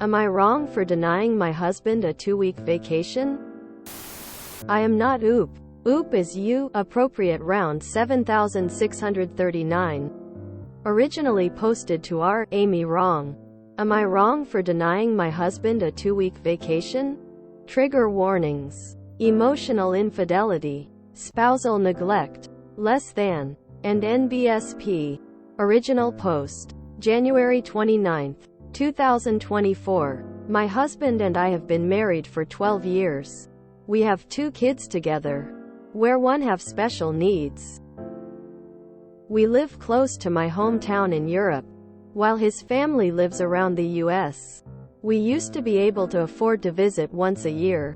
Am I wrong for denying my husband a 2-week vacation? I am not oop. Oop is you, appropriate round 7639. Originally posted to our Amy Wrong. Am I wrong for denying my husband a 2-week vacation? Trigger warnings. Emotional infidelity. Spousal neglect. Less than. And NBSP. Original post. January 29, 2024. My husband and I have been married for 12 years. We have 2 kids together, where one have special needs. We live close to my hometown in Europe, while his family lives around the US. We used to be able to afford to visit once a year.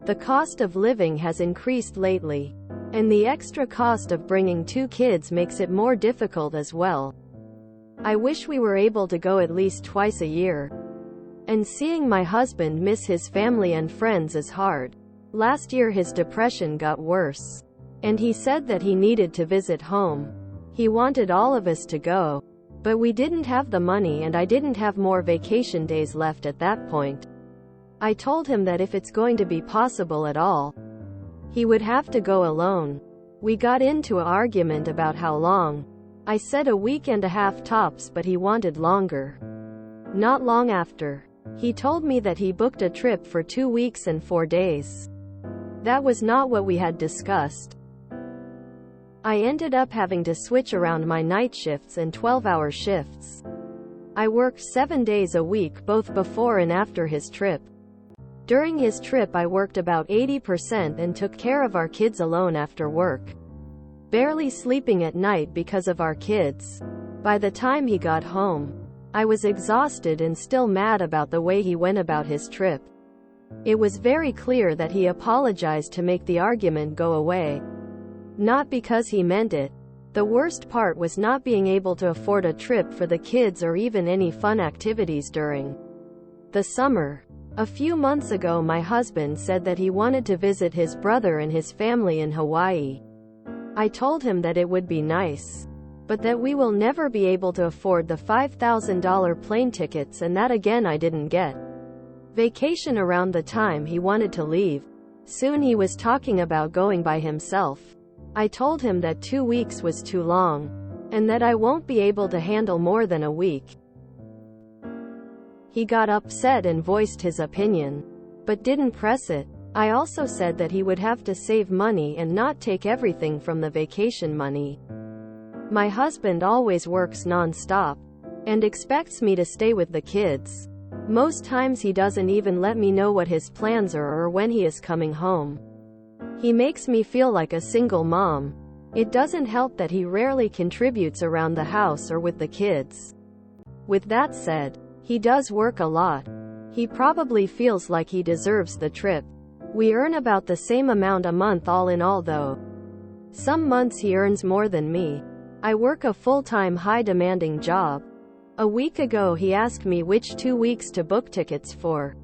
The cost of living has increased lately, and the extra cost of bringing 2 kids makes it more difficult as well. I wish we were able to go at least twice a year. And seeing my husband miss his family and friends is hard. Last year his depression got worse, and he said that he needed to visit home. He wanted all of us to go, but we didn't have the money and I didn't have more vacation days left at that point. I told him that if it's going to be possible at all, he would have to go alone. We got into an argument about how long. I said a week and a half tops, but he wanted longer. Not long after, he told me that he booked a trip for 2 weeks and 4 days. That was not what we had discussed. I ended up having to switch around my night shifts and 12-hour shifts. I worked 7 days a week both before and after his trip. During his trip I worked about 80% and took care of our kids alone after work. Barely sleeping at night because of our kids. By the time he got home, I was exhausted and still mad about the way he went about his trip. It was very clear that he apologized to make the argument go away. Not because he meant it. The worst part was not being able to afford a trip for the kids or even any fun activities during the summer. A few months ago my husband said that he wanted to visit his brother and his family in Hawaii. I told him that it would be nice, but that we will never be able to afford the $5,000 plane tickets, and that again I didn't get vacation around the time he wanted to leave. Soon he was talking about going by himself. I told him that 2 weeks was too long, and that I won't be able to handle more than a week. He got upset and voiced his opinion, but didn't press it. I also said that he would have to save money and not take everything from the vacation money. My husband always works non-stop, and expects me to stay with the kids. Most times he doesn't even let me know what his plans are or when he is coming home. He makes me feel like a single mom. It doesn't help that he rarely contributes around the house or with the kids. With that said, he does work a lot. He probably feels like he deserves the trip. We earn about the same amount a month all in all though. Some months he earns more than me. I work a full-time high-demanding job. A week ago he asked me which 2 weeks to book tickets for,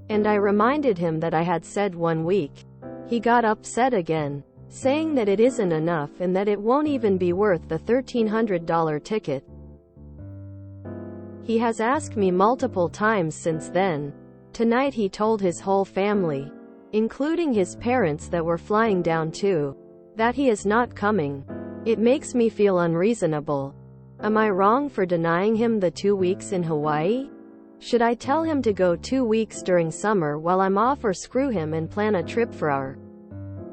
and I reminded him that I had said 1 week. He got upset again, saying that it isn't enough and that it won't even be worth the $1,300 ticket. He has asked me multiple times since then. Tonight he told his whole family, including his parents that were flying down too, that he is not coming. It makes me feel unreasonable. Am I wrong for denying him the 2 weeks in Hawaii? Should I tell him to go 2 weeks during summer while I'm off, or screw him and plan a trip for our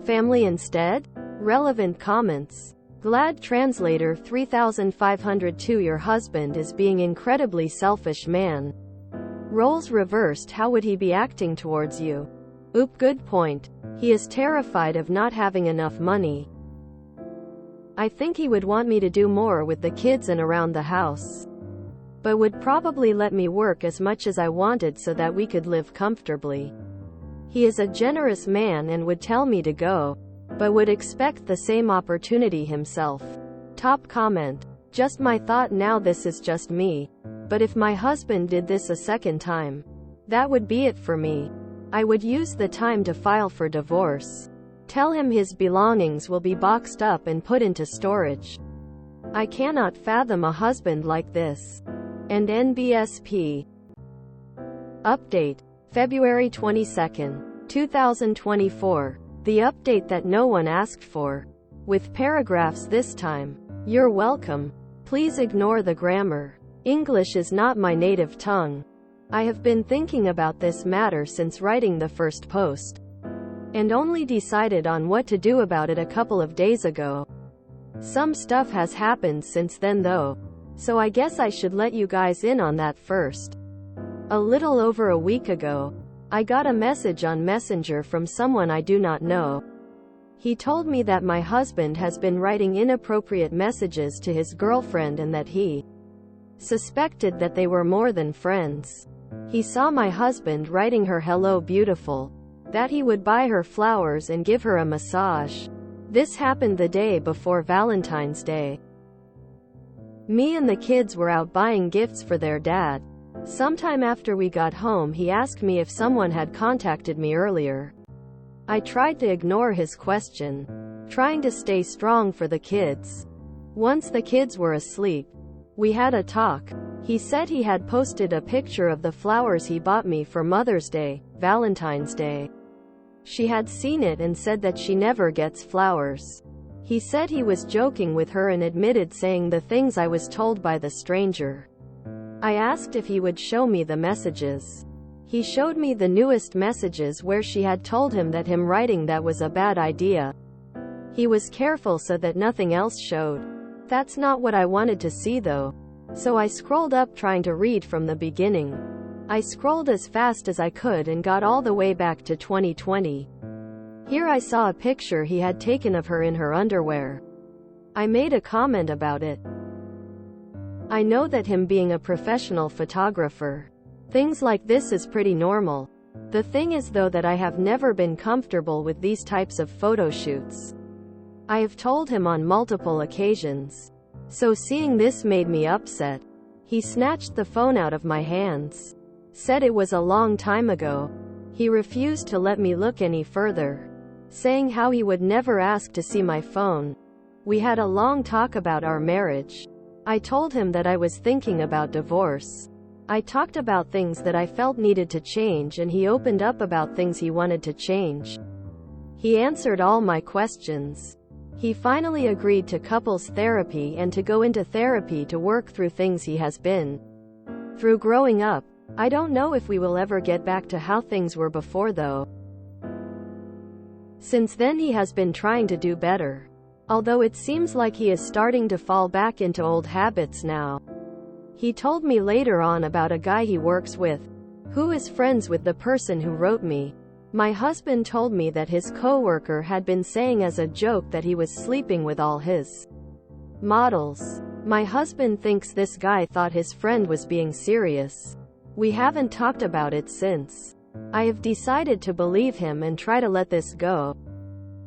family instead? Relevant comments. Glad translator 3502. Your husband is being incredibly selfish man. Roles reversed, how would he be acting towards you? Oop, good point. He is terrified of not having enough money. I think he would want me to do more with the kids and around the house, but would probably let me work as much as I wanted so that we could live comfortably. He is a generous man and would tell me to go, but would expect the same opportunity himself. Top comment. Just my thought now, this is just me, but if my husband did this a second time, that would be it for me. I would use the time to file for divorce. Tell him his belongings will be boxed up and put into storage. I cannot fathom a husband like this. And NBSP. Update. February 22, 2024. The update that no one asked for. With paragraphs this time. You're welcome. Please ignore the grammar. English is not my native tongue. I have been thinking about this matter since writing the first post, and only decided on what to do about it a couple of days ago. Some stuff has happened since then though, so I guess I should let you guys in on that first. A little over a week ago, I got a message on Messenger from someone I do not know. He told me that my husband has been writing inappropriate messages to his girlfriend and that he suspected that they were more than friends. He saw my husband writing her "Hello beautiful," that he would buy her flowers and give her a massage. This happened the day before Valentine's Day. Me and the kids were out buying gifts for their dad. Sometime after we got home, he asked me if someone had contacted me earlier. I tried to ignore his question, trying to stay strong for the kids. Once the kids were asleep, we had a talk. He said he had posted a picture of the flowers he bought me for Mother's Day, Valentine's Day. She had seen it and said that she never gets flowers. He said he was joking with her and admitted saying the things I was told by the stranger. I asked if he would show me the messages. He showed me the newest messages where she had told him that him writing that was a bad idea. He was careful so that nothing else showed. That's not what I wanted to see though. So I scrolled up trying to read from the beginning. I scrolled as fast as I could and got all the way back to 2020. Here I saw a picture he had taken of her in her underwear. I made a comment about it. I know that him being a professional photographer, things like this is pretty normal. The thing is though that I have never been comfortable with these types of photo shoots. I have told him on multiple occasions. So seeing this made me upset. He snatched the phone out of my hands. Said it was a long time ago. He refused to let me look any further, saying how he would never ask to see my phone. We had a long talk about our marriage. I told him that I was thinking about divorce. I talked about things that I felt needed to change and he opened up about things he wanted to change. He answered all my questions. He finally agreed to couples therapy and to go into therapy to work through things he has been through growing up. I don't know if we will ever get back to how things were before though. Since then he has been trying to do better. Although it seems like he is starting to fall back into old habits now. He told me later on about a guy he works with, who is friends with the person who wrote me. My husband told me that his coworker had been saying as a joke that he was sleeping with all his models. My husband thinks this guy thought his friend was being serious. We haven't talked about it since. I have decided to believe him and try to let this go.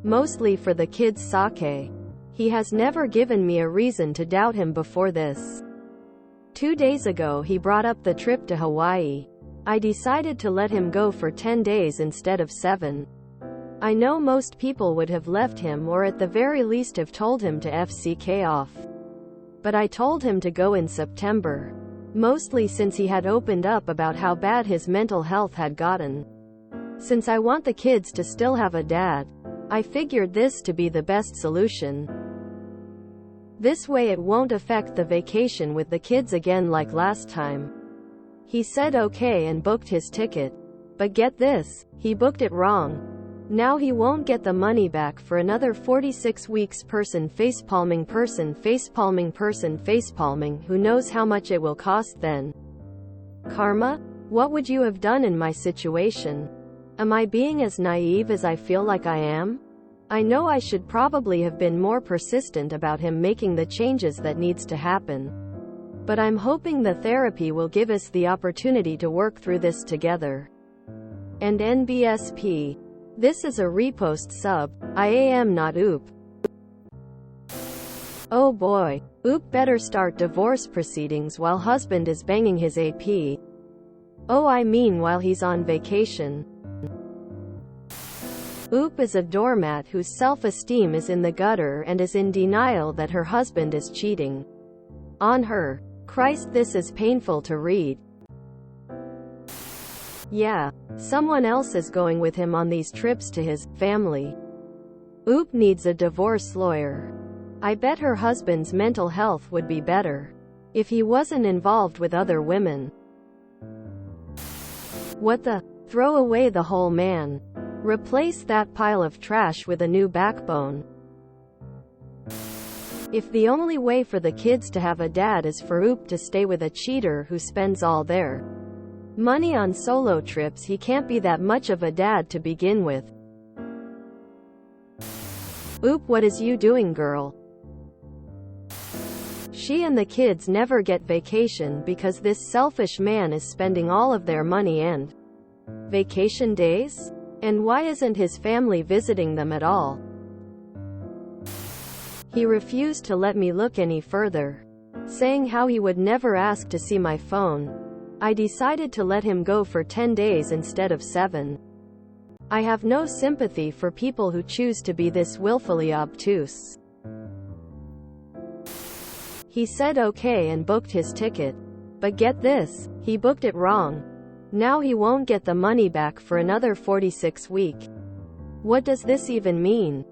Mostly for the kids' sake. He has never given me a reason to doubt him before this. 2 days ago he brought up the trip to Hawaii. I decided to let him go for 10 days instead of 7. I know most people would have left him or at the very least have told him to FCK off. But I told him to go in September. Mostly since he had opened up about how bad his mental health had gotten. Since I want the kids to still have a dad, I figured this to be the best solution. This way it won't affect the vacation with the kids again like last time. He said okay and booked his ticket. But get this, he booked it wrong. Now he won't get the money back for another 46 weeks. Person facepalming, who knows how much it will cost then. Karma? What would you have done in my situation? Am I being as naive as I feel like I am? I know I should probably have been more persistent about him making the changes that needs to happen. But I'm hoping the therapy will give us the opportunity to work through this together. And NBSP. This is a repost sub. I am not oop. Oh boy. Oop better start divorce proceedings while husband is banging his AP. Oh I mean while he's on vacation. Oop is a doormat whose self-esteem is in the gutter and is in denial that her husband is cheating on her. Christ, this is painful to read. Yeah, someone else is going with him on these trips to his family. Oop needs a divorce lawyer. I bet her husband's mental health would be better if he wasn't involved with other women. What the? Throw away the whole man. Replace that pile of trash with a new backbone. If the only way for the kids to have a dad is for Oop to stay with a cheater who spends all their money on solo trips, he can't be that much of a dad to begin with. Oop, what is you doing, girl? She and the kids never get vacation because this selfish man is spending all of their money and vacation days? And why isn't his family visiting them at all? He refused to let me look any further, saying how he would never ask to see my phone. I decided to let him go for 10 days instead of 7. I have no sympathy for people who choose to be this willfully obtuse. He said okay and booked his ticket. But get this, he booked it wrong. Now he won't get the money back for another 46 weeks. What does this even mean?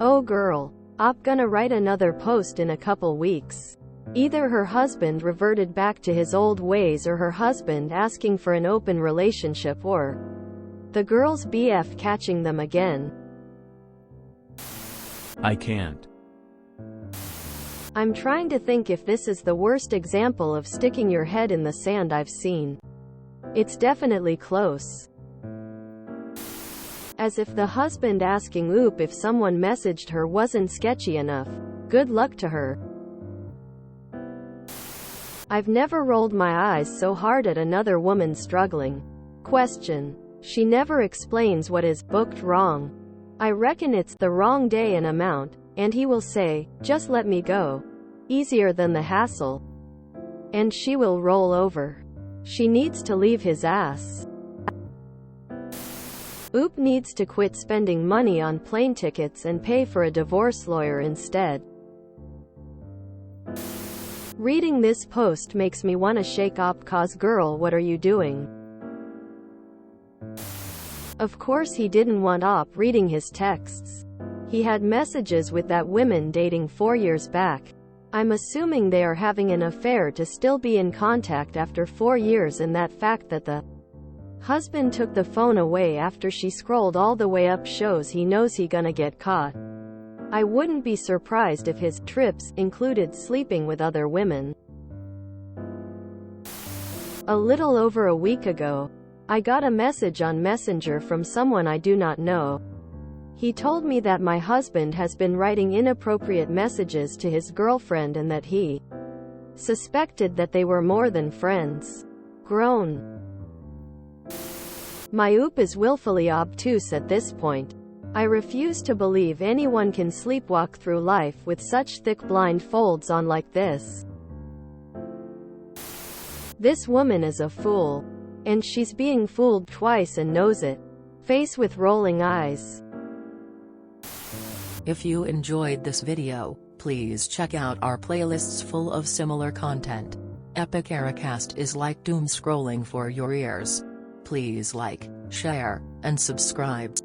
Oh girl, I'm gonna write another post in a couple weeks. Either her husband reverted back to his old ways, or her husband asking for an open relationship, or the girl's BF catching them again. I can't. I'm trying to think if this is the worst example of sticking your head in the sand I've seen. It's definitely close. As if the husband asking Oop if someone messaged her wasn't sketchy enough. Good luck to her. I've never rolled my eyes so hard at another woman struggling. Question. She never explains what is booked wrong. I reckon it's the wrong day and amount, and he will say, just let me go. Easier than the hassle. And she will roll over. She needs to leave his ass. Oop needs to quit spending money on plane tickets and pay for a divorce lawyer instead. Reading this post makes me wanna shake up, cause girl, what are you doing? Of course he didn't want Op reading his texts. He had messages with that woman dating 4 years back. I'm assuming they are having an affair to still be in contact after 4 years, and that fact that the husband took the phone away after she scrolled all the way up shows he knows he gonna get caught. I wouldn't be surprised if his trips included sleeping with other women. A little over a week ago, I got a message on Messenger from someone I do not know. He told me that my husband has been writing inappropriate messages to his girlfriend and that he suspected that they were more than friends. Groan. My Oop is willfully obtuse at this point. I refuse to believe anyone can sleepwalk through life with such thick blindfolds on like this. This woman is a fool. And she's being fooled twice and knows it. Face with rolling eyes. If you enjoyed this video, please check out our playlists full of similar content. Epic Ericast is like doom scrolling for your ears. Please like, share, and subscribe.